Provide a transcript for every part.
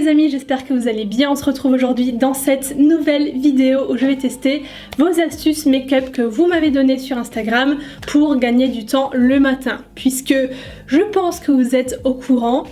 les amis, j'espère que vous allez bien. On se retrouve aujourd'hui dans cette nouvelle vidéo où je vais tester vos astuces make-up que vous m'avez donné sur Instagram pour gagner du temps le matin. Puisque je pense que vous êtes au courant,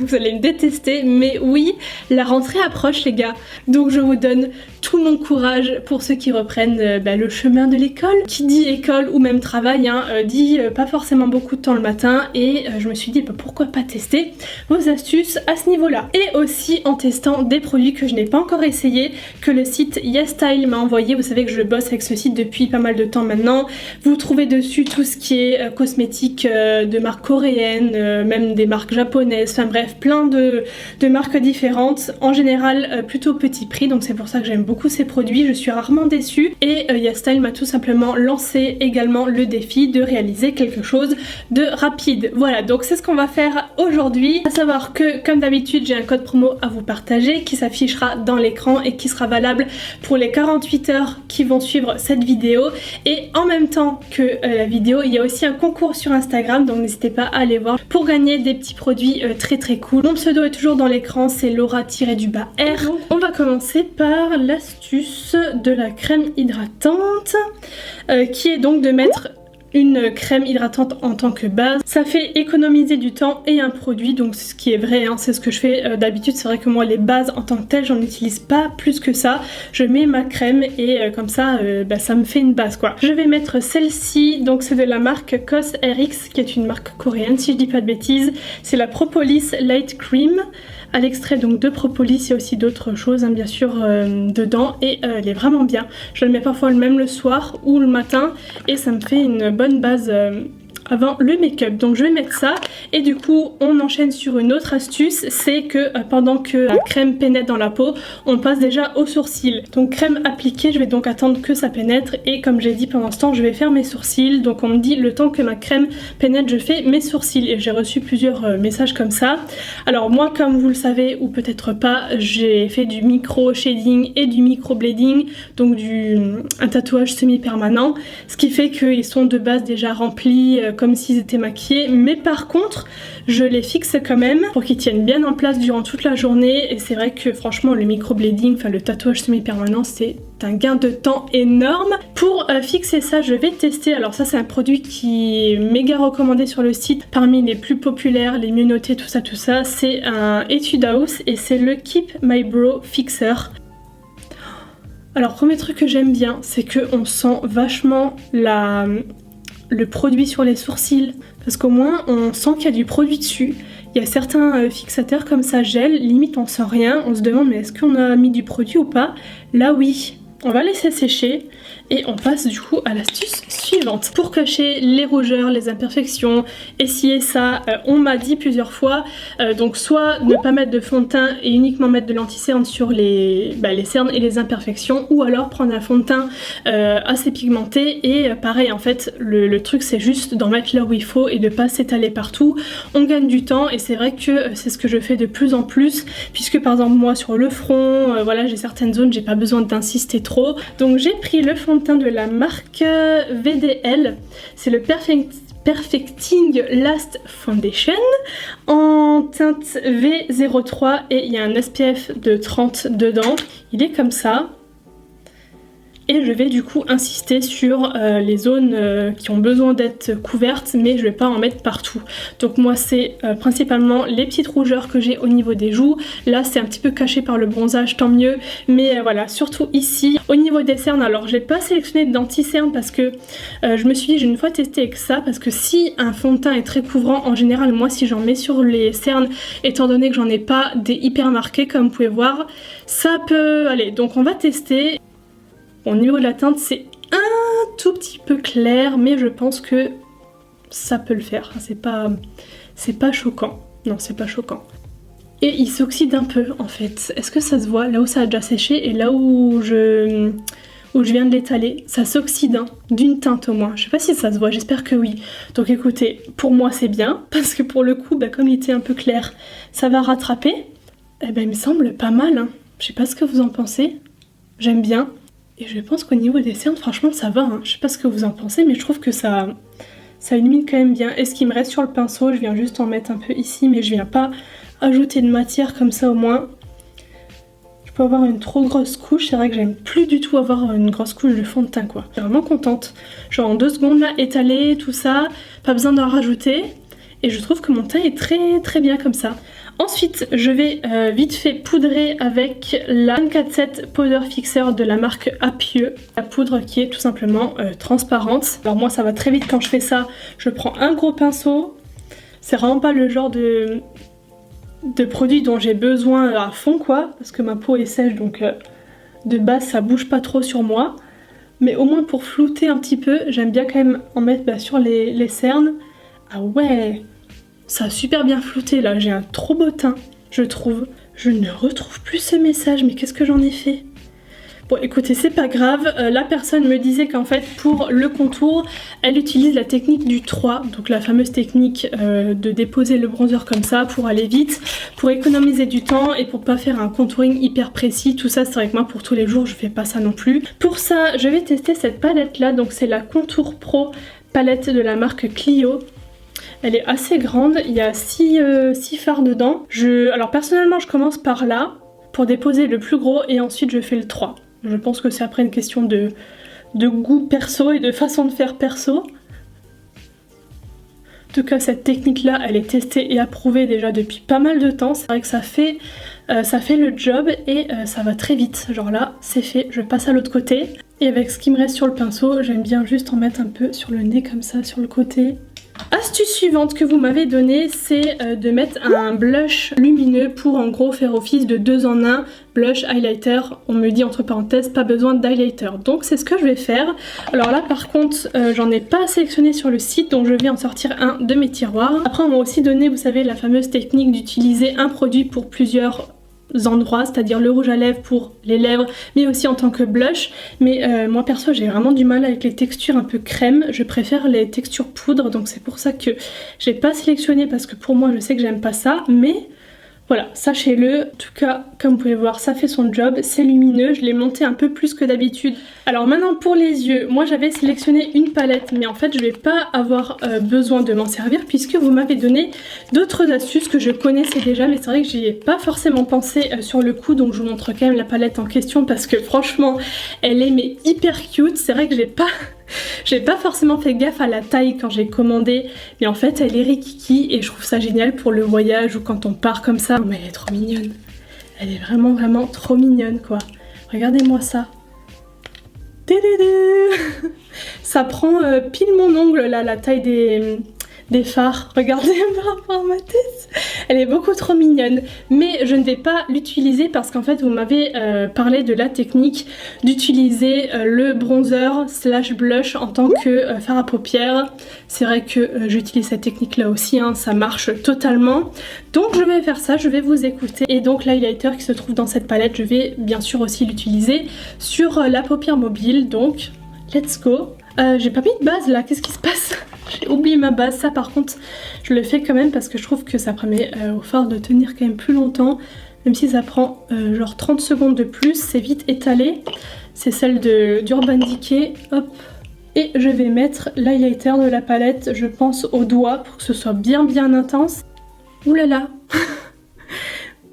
vous allez me détester, mais oui, la rentrée approche les gars. Donc je vous donne tout mon courage pour ceux qui reprennent le chemin de l'école. Qui dit école ou même travail, dit pas forcément beaucoup de temps le matin et je me suis dit pourquoi pas tester vos astuces à ce niveau-là. Et aussi en testant des produits que je n'ai pas encore essayé, que le site YesStyle m'a envoyé. Vous savez que je bosse avec ce site depuis pas mal de temps maintenant. Vous trouvez dessus tout ce qui est cosmétique de marques coréennes, même des marques japonaises, enfin bref, plein de marques différentes. En général plutôt petit prix, donc c'est pour ça que j'aime beaucoup ces produits, je suis rarement déçue. Et YesStyle m'a tout simplement lancé également le défi de réaliser quelque chose de rapide. Voilà, donc c'est ce qu'on va faire aujourd'hui. À savoir que comme d'habitude j'ai un code promo à vous partager qui s'affichera dans l'écran et qui sera valable pour les 48 heures qui vont suivre cette vidéo. Et en même temps que la vidéo, il y a aussi un concours sur Instagram, donc n'hésitez pas à aller voir pour gagner des petits produits très cool. Mon pseudo est toujours dans l'écran, c'est Laura-R. Donc on va commencer par l'astuce de la crème hydratante qui est donc de mettre une crème hydratante en tant que base. Ça fait économiser du temps et un produit, donc c'est ce qui est vrai, c'est ce que je fais d'habitude. C'est vrai que moi les bases en tant que telles j'en utilise pas plus que ça. Je mets ma crème et comme ça ça me fait une base quoi. Je vais mettre celle-ci, donc c'est de la marque COSRX qui est une marque coréenne si je dis pas de bêtises. C'est la Propolis Light Cream. À l'extrait donc de propolis, il y a aussi d'autres choses bien sûr dedans et elle est vraiment bien. Je le mets parfois même le soir ou le matin et ça me fait une bonne base avant le make-up. Donc je vais mettre ça et du coup on enchaîne sur une autre astuce, c'est que pendant que la crème pénètre dans la peau, on passe déjà aux sourcils. Donc crème appliquée, je vais donc attendre que ça pénètre et comme j'ai dit pendant ce temps je vais faire mes sourcils. Donc on me dit le temps que ma crème pénètre je fais mes sourcils et j'ai reçu plusieurs messages comme ça. Alors moi comme vous le savez ou peut-être pas, j'ai fait du micro shading et du micro blading, donc un tatouage semi-permanent, ce qui fait qu'ils sont de base déjà remplis comme s'ils étaient maquillés, mais par contre je les fixe quand même pour qu'ils tiennent bien en place durant toute la journée. Et c'est vrai que franchement le microblading, enfin le tatouage semi-permanent, c'est un gain de temps énorme. Pour fixer ça je vais tester, alors ça c'est un produit qui est méga recommandé sur le site, parmi les plus populaires, les mieux notés, tout ça, c'est un Etude House et c'est le Keep My Brow Fixer. Alors premier truc que j'aime bien, c'est qu'on sent vachement le produit sur les sourcils, parce qu'au moins on sent qu'il y a du produit dessus. Il y a certains fixateurs comme ça gel, limite on sent rien, on se demande mais est-ce qu'on a mis du produit ou pas. Là oui, on va laisser sécher et on passe du coup à l'astuce suivante. Pour cacher les rougeurs, les imperfections, essayer ça, on m'a dit plusieurs fois, donc soit ne pas mettre de fond de teint et uniquement mettre de l'anti-cerne sur les cernes et les imperfections, ou alors prendre un fond de teint assez pigmenté et pareil en fait le truc c'est juste d'en mettre là où il faut et de pas s'étaler partout. On gagne du temps et c'est vrai que c'est ce que je fais de plus en plus, puisque par exemple moi sur le front, voilà, j'ai certaines zones, j'ai pas besoin d'insister trop, donc j'ai pris le fond de teint de la marque VDL, c'est le Perfecting Last Foundation en teinte V03 et il y a un SPF de 30 dedans. Il est comme ça. Et je vais du coup insister sur les zones qui ont besoin d'être couvertes, mais je vais pas en mettre partout. Donc moi c'est principalement les petites rougeurs que j'ai au niveau des joues. Là c'est un petit peu caché par le bronzage, tant mieux. Mais voilà, surtout ici. Au niveau des cernes, alors j'ai pas sélectionné d'anti-cerne parce que je me suis dit j'ai une fois testé avec ça, parce que si un fond de teint est très couvrant, en général moi si j'en mets sur les cernes, étant donné que j'en ai pas des hyper marqués comme vous pouvez voir, ça peut aller. Donc on va tester. Au niveau de la teinte c'est un tout petit peu clair, mais je pense que ça peut le faire, c'est pas choquant, non c'est pas choquant. Et il s'oxyde un peu en fait, est-ce que ça se voit là où ça a déjà séché et là où je viens de l'étaler, ça s'oxyde d'une teinte au moins, je sais pas si ça se voit, j'espère que oui. Donc écoutez, pour moi c'est bien, parce que pour le coup comme il était un peu clair, ça va rattraper. Eh ben il me semble pas mal, je sais pas ce que vous en pensez, j'aime bien. Et je pense qu'au niveau des cernes, franchement, ça va. Je sais pas ce que vous en pensez, mais je trouve que ça illumine quand même bien. Et ce qui me reste sur le pinceau, je viens juste en mettre un peu ici, mais je viens pas ajouter de matière comme ça au moins. peux avoir une trop grosse couche. C'est vrai que j'aime plus du tout avoir une grosse couche de fond de teint quoi. Je suis vraiment contente. Genre en 2 secondes là, étalé, tout ça, pas besoin d'en rajouter. Et je trouve que mon teint est très bien comme ça. Ensuite, je vais vite fait poudrer avec la 24/7 Powder Fixer de la marque Apieux. La poudre qui est tout simplement transparente. Alors moi ça va très vite quand je fais ça. Je prends un gros pinceau. C'est vraiment pas le genre de produit dont j'ai besoin à fond quoi. Parce que ma peau est sèche donc de base ça bouge pas trop sur moi. Mais au moins pour flouter un petit peu, j'aime bien quand même en mettre sur les cernes. Ah ouais! Ça a super bien flouté là, j'ai un trop beau teint, je trouve. Je ne retrouve plus ce message, mais qu'est-ce que j'en ai fait? Bon écoutez, c'est pas grave, la personne me disait qu'en fait pour le contour, elle utilise la technique du 3, donc la fameuse technique de déposer le bronzer comme ça pour aller vite, pour économiser du temps et pour pas faire un contouring hyper précis. Tout ça c'est vrai que moi pour tous les jours je fais pas ça non plus. Pour ça je vais tester cette palette là, donc c'est la Contour Pro palette de la marque Clio. Elle est assez grande, il y a 6 fards dedans. Alors personnellement je commence par là pour déposer le plus gros et ensuite je fais le 3. Je pense que c'est après une question de goût perso et de façon de faire perso. En tout cas cette technique là elle est testée et approuvée déjà depuis pas mal de temps. C'est vrai que ça fait le job et ça va très vite. Genre là c'est fait, je passe à l'autre côté. Et avec ce qui me reste sur le pinceau, j'aime bien juste en mettre un peu sur le nez comme ça, sur le côté. Astuce suivante que vous m'avez donnée, c'est de mettre un blush lumineux pour en gros faire office de 2 en 1, blush, highlighter. On me dit entre parenthèses pas besoin d'highlighter, donc c'est ce que je vais faire. Alors là par contre j'en ai pas sélectionné sur le site, donc je vais en sortir un de mes tiroirs. Après on m'a aussi donné, vous savez, la fameuse technique d'utiliser un produit pour plusieurs endroits, c'est-à-dire le rouge à lèvres pour les lèvres mais aussi en tant que blush. Mais moi perso j'ai vraiment du mal avec les textures un peu crème, je préfère les textures poudre, donc c'est pour ça que j'ai pas sélectionné parce que pour moi je sais que j'aime pas ça, mais voilà, sachez-le. En tout cas, comme vous pouvez voir, ça fait son job, c'est lumineux, je l'ai monté un peu plus que d'habitude. Alors maintenant pour les yeux, moi j'avais sélectionné une palette, mais en fait je vais pas avoir besoin de m'en servir puisque vous m'avez donné d'autres astuces que je connaissais déjà, mais c'est vrai que j'y ai pas forcément pensé sur le coup, donc je vous montre quand même la palette en question parce que franchement elle est mais hyper cute. C'est vrai que j'ai pas forcément fait gaffe à la taille quand j'ai commandé, mais en fait elle est rikiki et je trouve ça génial pour le voyage ou quand on part comme ça. Mais elle est trop mignonne, elle est vraiment trop mignonne quoi. Regardez-moi ça. Ça prend pile mon ongle là, la taille des fards. Regardez par rapport à ma tête, elle est beaucoup trop mignonne, mais je ne vais pas l'utiliser parce qu'en fait vous m'avez parlé de la technique d'utiliser le bronzer slash blush en tant que fard à paupières. C'est vrai que j'utilise cette technique là aussi, hein, ça marche totalement, donc je vais faire ça, je vais vous écouter. Et donc l'highlighter qui se trouve dans cette palette, je vais bien sûr aussi l'utiliser sur la paupière mobile, donc let's go. J'ai pas mis de base là, qu'est-ce qui se passe? J'ai oublié ma base. Ça par contre je le fais quand même parce que je trouve que ça permet au fard de tenir quand même plus longtemps, même si ça prend genre 30 secondes de plus, c'est vite étalé. C'est celle d'Urban Decay, hop. Et je vais mettre l'highlighter de la palette, je pense au doigt pour que ce soit bien intense. Ouh là là.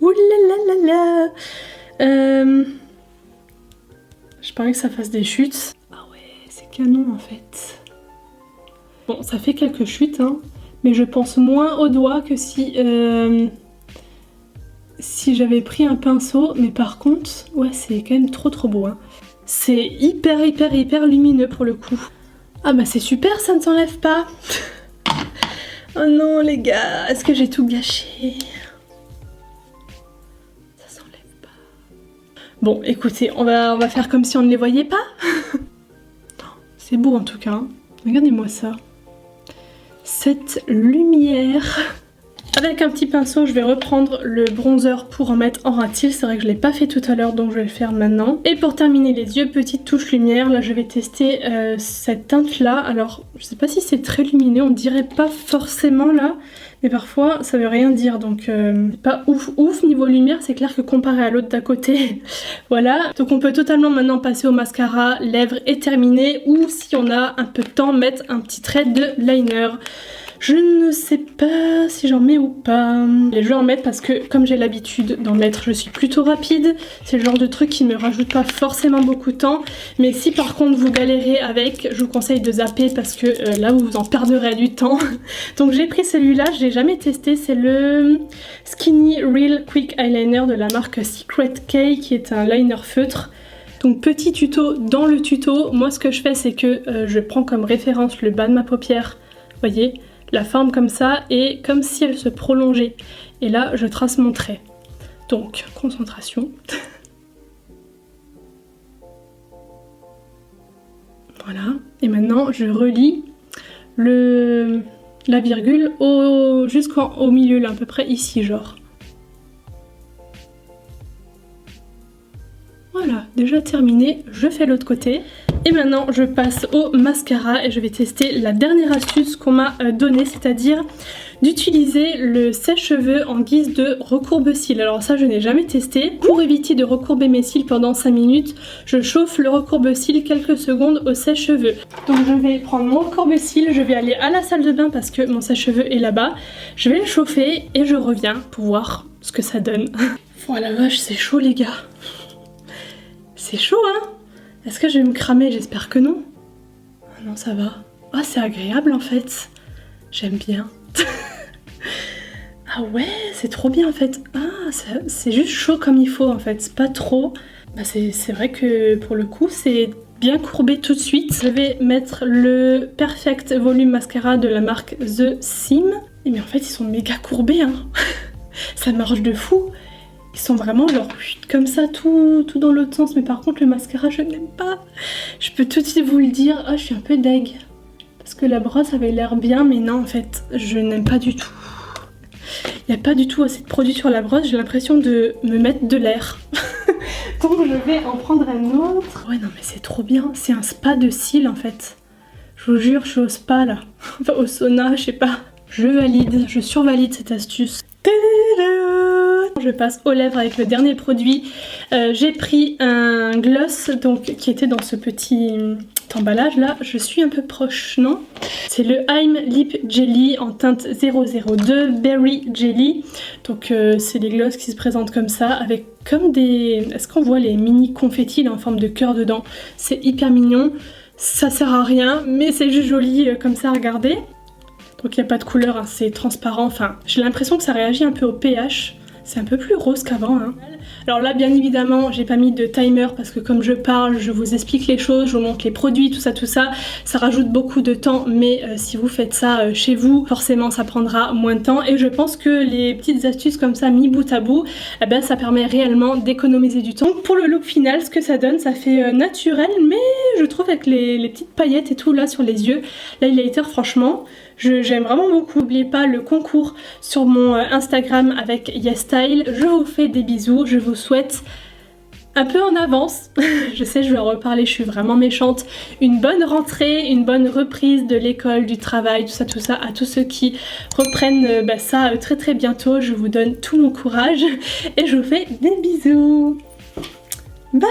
Ouh là là là là. Je parie que ça fasse des chutes. Ah ouais, c'est canon en fait. Bon, ça fait quelques chutes, hein, mais je pense moins au doigt que si j'avais pris un pinceau. Mais par contre, ouais, c'est quand même trop beau. Hein. C'est hyper lumineux pour le coup. Ah bah c'est super, ça ne s'enlève pas. Oh non les gars, est-ce que j'ai tout gâché? Ça s'enlève pas. Bon, écoutez, on va faire comme si on ne les voyait pas. C'est beau en tout cas. Hein. Regardez-moi ça. Cette lumière. Avec un petit pinceau, je vais reprendre le bronzer pour en mettre en ras-de-cils. C'est vrai que je ne l'ai pas fait tout à l'heure, donc je vais le faire maintenant. Et pour terminer les yeux, petite touche lumière. Là, je vais tester cette teinte-là. Alors, je sais pas si c'est très lumineux, on dirait pas forcément là. Mais parfois, ça veut rien dire. Donc, pas ouf niveau lumière. C'est clair que comparé à l'autre d'à côté, voilà. Donc, on peut totalement maintenant passer au mascara. Lèvres est terminé. Ou si on a un peu de temps, mettre un petit trait de liner. Je ne sais pas si j'en mets ou pas. Je vais en mettre parce que comme j'ai l'habitude d'en mettre, je suis plutôt rapide. C'est le genre de truc qui me rajoute pas forcément beaucoup de temps. Mais si par contre vous galérez avec, je vous conseille de zapper parce que là vous en perdrez du temps. Donc j'ai pris celui-là, je l'ai jamais testé. C'est le Skinny Real Quick Eyeliner de la marque Secret K qui est un liner feutre. Donc petit tuto dans le tuto, moi ce que je fais c'est que je prends comme référence le bas de ma paupière, vous voyez, la forme comme ça et comme si elle se prolongeait. Et là je trace mon trait. Donc concentration. Voilà, et maintenant je relie la virgule jusqu'au milieu là, à peu près ici genre. Voilà, déjà terminé, je fais l'autre côté. Et maintenant je passe au mascara et je vais tester la dernière astuce qu'on m'a donnée, c'est-à-dire d'utiliser le sèche-cheveux en guise de recourbe-cils. Alors ça je n'ai jamais testé. Pour éviter de recourber mes cils pendant 5 minutes, je chauffe le recourbe-cils quelques secondes au sèche-cheveux. Donc je vais prendre mon recourbe-cils, je vais aller à la salle de bain parce que mon sèche-cheveux est là-bas. Je vais le chauffer et je reviens pour voir ce que ça donne. Oh la vache, c'est chaud les gars. C'est chaud hein? Est-ce que je vais me cramer? J'espère que non. Ah non, ça va. Ah, c'est agréable en fait. J'aime bien. Ah ouais, c'est trop bien en fait. Ah, c'est juste chaud comme il faut en fait. C'est pas trop. Bah, c'est vrai que pour le coup, c'est bien courbé tout de suite. Je vais mettre le Perfect Volume Mascara de la marque The Sim. Mais en fait, ils sont méga courbés hein. Ça marche de fou. Ils sont vraiment genre comme ça, tout dans l'autre sens. Mais par contre, le mascara, je n'aime pas. Je peux tout de suite vous le dire. Oh, je suis un peu deg. Parce que la brosse avait l'air bien, mais non, en fait, je n'aime pas du tout. Il n'y a pas du tout assez de produit sur la brosse. J'ai l'impression de me mettre de l'air. Donc, je vais en prendre un autre. Ouais, non, mais c'est trop bien. C'est un spa de cils, en fait. Je vous jure, je suis au spa, là. Enfin, au sauna, je sais pas. Je valide, je survalide cette astuce. Je passe aux lèvres avec le dernier produit. J'ai pris un gloss donc, qui était dans ce petit emballage là. Je suis un peu proche, non? C'est le I'm Lip Jelly en teinte 002 Berry Jelly. Donc c'est des gloss qui se présentent comme ça avec comme des... Est-ce qu'on voit les mini confettis en forme de cœur dedans? C'est hyper mignon. Ça sert à rien mais c'est juste joli comme ça à regarder. Donc il n'y a pas de couleur, hein, c'est transparent. Enfin, j'ai l'impression que ça réagit un peu au pH. C'est un peu plus rose qu'avant. Hein. Alors là, bien évidemment, j'ai pas mis de timer parce que comme je parle, je vous explique les choses, je vous montre les produits, tout ça. Ça rajoute beaucoup de temps, mais si vous faites ça chez vous, forcément, ça prendra moins de temps. Et je pense que les petites astuces comme ça, mis bout à bout, eh ben, ça permet réellement d'économiser du temps. Donc pour le look final, ce que ça donne, ça fait naturel, mais je trouve avec les petites paillettes et tout là sur les yeux, l'highlighter, franchement, j'aime vraiment beaucoup. N'oubliez pas le concours sur mon Instagram avec YesStyle. Je vous fais des bisous, je vous souhaite un peu en avance, je sais je vais en reparler, je suis vraiment méchante, une bonne rentrée, une bonne reprise de l'école, du travail, tout ça, à tous ceux qui reprennent ça très très bientôt. Je vous donne tout mon courage et je vous fais des bisous. Bye.